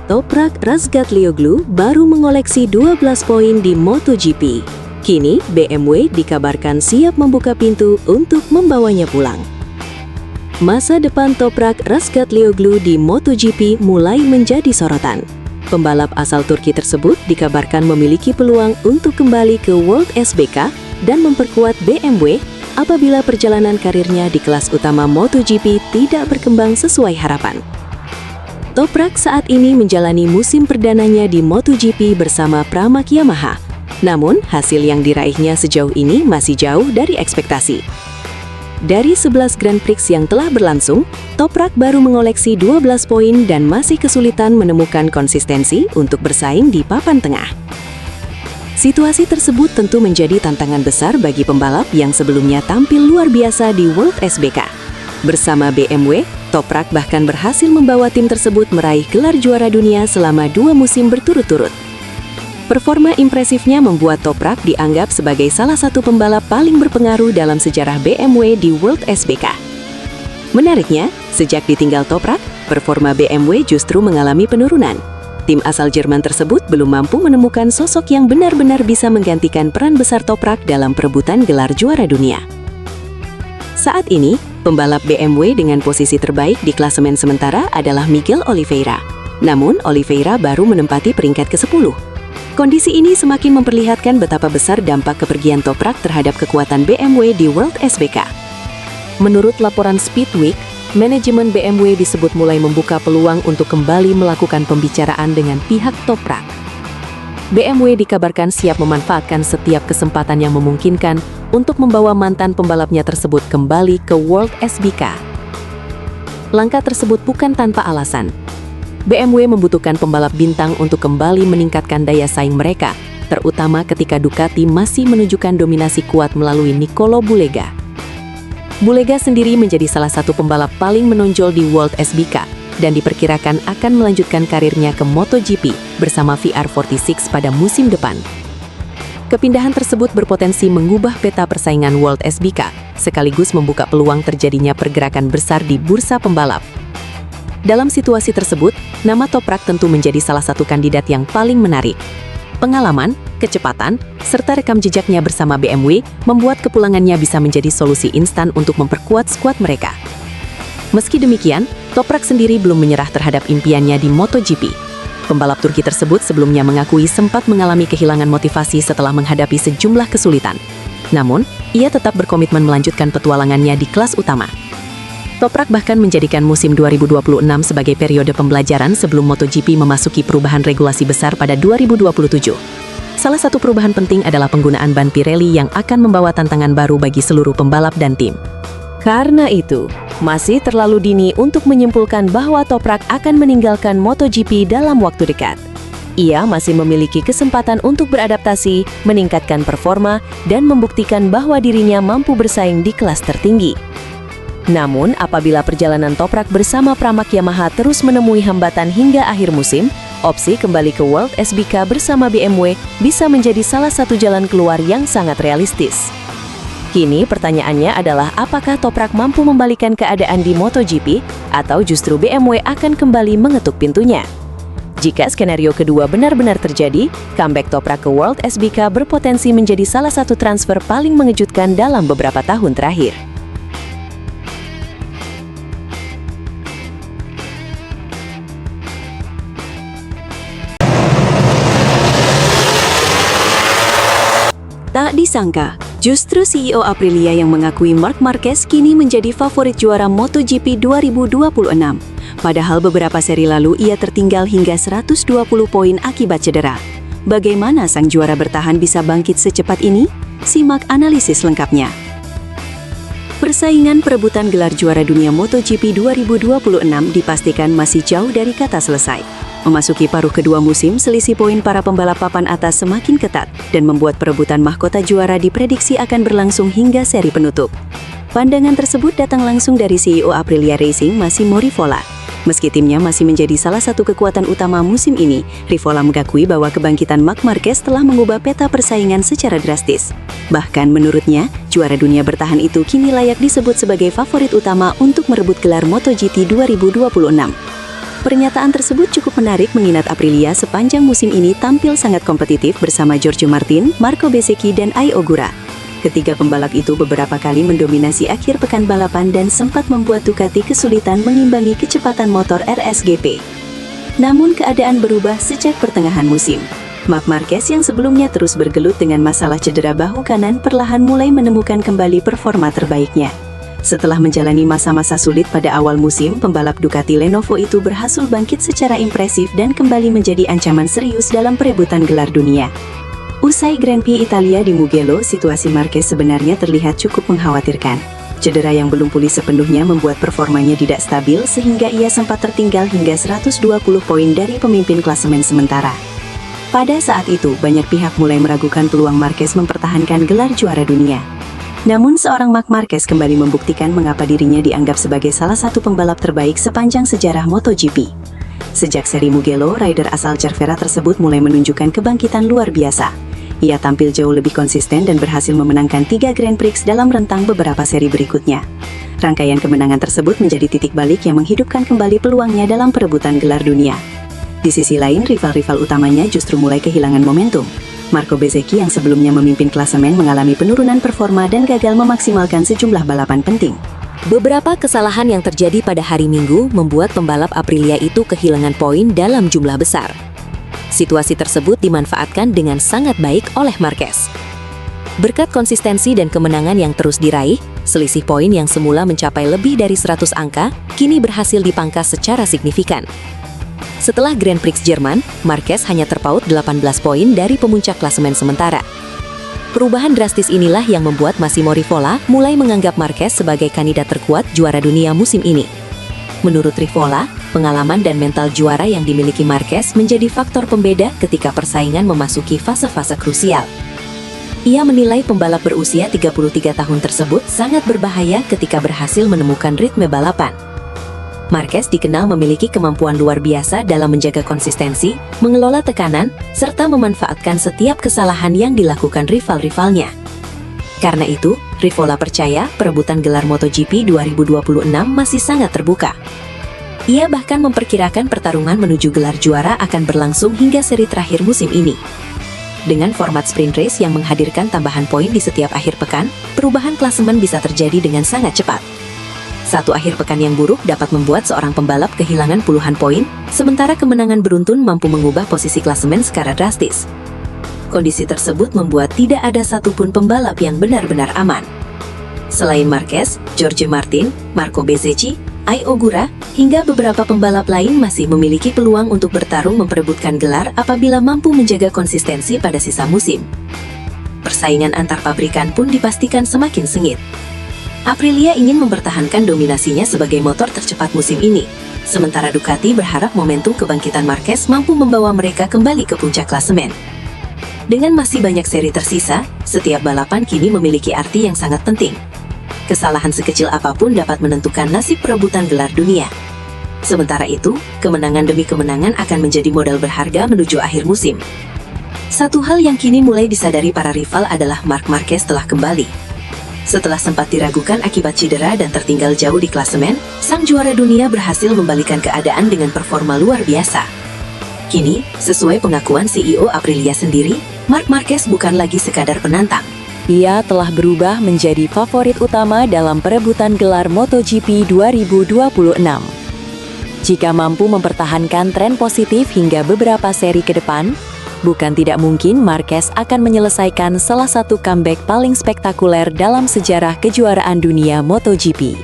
Toprak Razgatlioglu baru mengoleksi 12 poin di MotoGP. Kini, BMW dikabarkan siap membuka pintu untuk membawanya pulang. Masa depan Toprak Razgatlioglu di MotoGP mulai menjadi sorotan. Pembalap asal Turki tersebut dikabarkan memiliki peluang untuk kembali ke World SBK dan memperkuat BMW apabila perjalanan karirnya di kelas utama MotoGP tidak berkembang sesuai harapan. Toprak saat ini menjalani musim perdananya di MotoGP bersama Pramac Yamaha. Namun, hasil yang diraihnya sejauh ini masih jauh dari ekspektasi. Dari 11 Grand Prix yang telah berlangsung, Toprak baru mengoleksi 12 poin dan masih kesulitan menemukan konsistensi untuk bersaing di papan tengah. Situasi tersebut tentu menjadi tantangan besar bagi pembalap yang sebelumnya tampil luar biasa di World SBK. Bersama BMW, Toprak bahkan berhasil membawa tim tersebut meraih gelar juara dunia selama 2 musim berturut-turut. Performa impresifnya membuat Toprak dianggap sebagai salah satu pembalap paling berpengaruh dalam sejarah BMW di World SBK. Menariknya, sejak ditinggal Toprak, performa BMW justru mengalami penurunan. Tim asal Jerman tersebut belum mampu menemukan sosok yang benar-benar bisa menggantikan peran besar Toprak dalam perebutan gelar juara dunia. Saat ini, pembalap BMW dengan posisi terbaik di klasemen sementara adalah Miguel Oliveira. Namun, Oliveira baru menempati peringkat ke-10. Kondisi ini semakin memperlihatkan betapa besar dampak kepergian Toprak terhadap kekuatan BMW di World SBK. Menurut laporan Speedweek, manajemen BMW disebut mulai membuka peluang untuk kembali melakukan pembicaraan dengan pihak Toprak. BMW dikabarkan siap memanfaatkan setiap kesempatan yang memungkinkan untuk membawa mantan pembalapnya tersebut kembali ke World SBK. Langkah tersebut bukan tanpa alasan. BMW membutuhkan pembalap bintang untuk kembali meningkatkan daya saing mereka, terutama ketika Ducati masih menunjukkan dominasi kuat melalui Nicolo Bulega. Bulega sendiri menjadi salah satu pembalap paling menonjol di World SBK dan diperkirakan akan melanjutkan karirnya ke MotoGP bersama VR46 pada musim depan. Kepindahan tersebut berpotensi mengubah peta persaingan World SBK, sekaligus membuka peluang terjadinya pergerakan besar di bursa pembalap. Dalam situasi tersebut, nama Toprak tentu menjadi salah satu kandidat yang paling menarik. Pengalaman, kecepatan, serta rekam jejaknya bersama BMW membuat kepulangannya bisa menjadi solusi instan untuk memperkuat skuad mereka. Meski demikian, Toprak sendiri belum menyerah terhadap impiannya di MotoGP. Pembalap Turki tersebut sebelumnya mengakui sempat mengalami kehilangan motivasi setelah menghadapi sejumlah kesulitan. Namun, ia tetap berkomitmen melanjutkan petualangannya di kelas utama. Toprak bahkan menjadikan musim 2026 sebagai periode pembelajaran sebelum MotoGP memasuki perubahan regulasi besar pada 2027. Salah satu perubahan penting adalah penggunaan ban Pirelli yang akan membawa tantangan baru bagi seluruh pembalap dan tim. Karena itu, masih terlalu dini untuk menyimpulkan bahwa Toprak akan meninggalkan MotoGP dalam waktu dekat. Ia masih memiliki kesempatan untuk beradaptasi, meningkatkan performa, dan membuktikan bahwa dirinya mampu bersaing di kelas tertinggi. Namun, apabila perjalanan Toprak bersama Pramac Yamaha terus menemui hambatan hingga akhir musim, opsi kembali ke World SBK bersama BMW bisa menjadi salah satu jalan keluar yang sangat realistis. Kini pertanyaannya adalah apakah Toprak mampu membalikan keadaan di MotoGP atau justru BMW akan kembali mengetuk pintunya. Jika skenario kedua benar-benar terjadi, comeback Toprak ke World SBK berpotensi menjadi salah satu transfer paling mengejutkan dalam beberapa tahun terakhir. Tak disangka, justru CEO Aprilia yang mengakui Marc Marquez kini menjadi favorit juara MotoGP 2026. Padahal beberapa seri lalu ia tertinggal hingga 120 poin akibat cedera. Bagaimana sang juara bertahan bisa bangkit secepat ini? Simak analisis lengkapnya. Persaingan perebutan gelar juara dunia MotoGP 2026 dipastikan masih jauh dari kata selesai. Memasuki paruh kedua musim, selisih poin para pembalap papan atas semakin ketat dan membuat perebutan mahkota juara diprediksi akan berlangsung hingga seri penutup. Pandangan tersebut datang langsung dari CEO Aprilia Racing, Massimo Rivola. Meski timnya masih menjadi salah satu kekuatan utama musim ini, Rivola mengakui bahwa kebangkitan Marc Marquez telah mengubah peta persaingan secara drastis. Bahkan menurutnya, juara dunia bertahan itu kini layak disebut sebagai favorit utama untuk merebut gelar MotoGP 2026. Pernyataan tersebut cukup menarik mengingat Aprilia sepanjang musim ini tampil sangat kompetitif bersama Giorgio Martin, Marco Bezzecchi, dan Ai Ogura. Ketiga pembalap itu beberapa kali mendominasi akhir pekan balapan dan sempat membuat Ducati kesulitan mengimbangi kecepatan motor RSGP. Namun keadaan berubah sejak pertengahan musim. Marc Marquez yang sebelumnya terus bergelut dengan masalah cedera bahu kanan perlahan mulai menemukan kembali performa terbaiknya. Setelah menjalani masa-masa sulit pada awal musim, pembalap Ducati Lenovo itu berhasil bangkit secara impresif dan kembali menjadi ancaman serius dalam perebutan gelar dunia. Usai Grand Prix Italia di Mugello, situasi Marquez sebenarnya terlihat cukup mengkhawatirkan. Cedera yang belum pulih sepenuhnya membuat performanya tidak stabil sehingga ia sempat tertinggal hingga 120 poin dari pemimpin klasemen sementara. Pada saat itu, banyak pihak mulai meragukan peluang Marquez mempertahankan gelar juara dunia. Namun seorang Marc Marquez kembali membuktikan mengapa dirinya dianggap sebagai salah satu pembalap terbaik sepanjang sejarah MotoGP. Sejak seri Mugello, rider asal Cervera tersebut mulai menunjukkan kebangkitan luar biasa. Ia tampil jauh lebih konsisten dan berhasil memenangkan 3 Grand Prix dalam rentang beberapa seri berikutnya. Rangkaian kemenangan tersebut menjadi titik balik yang menghidupkan kembali peluangnya dalam perebutan gelar dunia. Di sisi lain, rival-rival utamanya justru mulai kehilangan momentum. Marco Bezzecchi yang sebelumnya memimpin klasemen mengalami penurunan performa dan gagal memaksimalkan sejumlah balapan penting. Beberapa kesalahan yang terjadi pada hari Minggu membuat pembalap Aprilia itu kehilangan poin dalam jumlah besar. Situasi tersebut dimanfaatkan dengan sangat baik oleh Marquez. Berkat konsistensi dan kemenangan yang terus diraih, selisih poin yang semula mencapai lebih dari 100 angka, kini berhasil dipangkas secara signifikan. Setelah Grand Prix Jerman, Marquez hanya terpaut 18 poin dari pemuncak klasemen sementara. Perubahan drastis inilah yang membuat Massimo Rivola mulai menganggap Marquez sebagai kandidat terkuat juara dunia musim ini. Menurut Rivola, pengalaman dan mental juara yang dimiliki Marquez menjadi faktor pembeda ketika persaingan memasuki fase-fase krusial. Ia menilai pembalap berusia 33 tahun tersebut sangat berbahaya ketika berhasil menemukan ritme balapan. Marquez dikenal memiliki kemampuan luar biasa dalam menjaga konsistensi, mengelola tekanan, serta memanfaatkan setiap kesalahan yang dilakukan rival-rivalnya. Karena itu, Rivola percaya perebutan gelar MotoGP 2026 masih sangat terbuka. Ia bahkan memperkirakan pertarungan menuju gelar juara akan berlangsung hingga seri terakhir musim ini. Dengan format sprint race yang menghadirkan tambahan poin di setiap akhir pekan, perubahan klasemen bisa terjadi dengan sangat cepat. Satu akhir pekan yang buruk dapat membuat seorang pembalap kehilangan puluhan poin, sementara kemenangan beruntun mampu mengubah posisi klasemen secara drastis. Kondisi tersebut membuat tidak ada satupun pembalap yang benar-benar aman. Selain Marquez, Giorgio Martin, Marco Bezzecchi, Ai Ogura, hingga beberapa pembalap lain masih memiliki peluang untuk bertarung memperebutkan gelar apabila mampu menjaga konsistensi pada sisa musim. Persaingan antar pabrikan pun dipastikan semakin sengit. Aprilia ingin mempertahankan dominasinya sebagai motor tercepat musim ini, sementara Ducati berharap momentum kebangkitan Marquez mampu membawa mereka kembali ke puncak klasemen. Dengan masih banyak seri tersisa, setiap balapan kini memiliki arti yang sangat penting. Kesalahan sekecil apapun dapat menentukan nasib perebutan gelar dunia. Sementara itu, kemenangan demi kemenangan akan menjadi modal berharga menuju akhir musim. Satu hal yang kini mulai disadari para rival adalah Marc Marquez telah kembali. Setelah sempat diragukan akibat cedera dan tertinggal jauh di klasemen, sang juara dunia berhasil membalikan keadaan dengan performa luar biasa. Kini, sesuai pengakuan CEO Aprilia sendiri, Marc Marquez bukan lagi sekadar penantang. Ia telah berubah menjadi favorit utama dalam perebutan gelar MotoGP 2026. Jika mampu mempertahankan tren positif hingga beberapa seri ke depan, bukan tidak mungkin Marquez akan menyelesaikan salah satu comeback paling spektakuler dalam sejarah kejuaraan dunia MotoGP.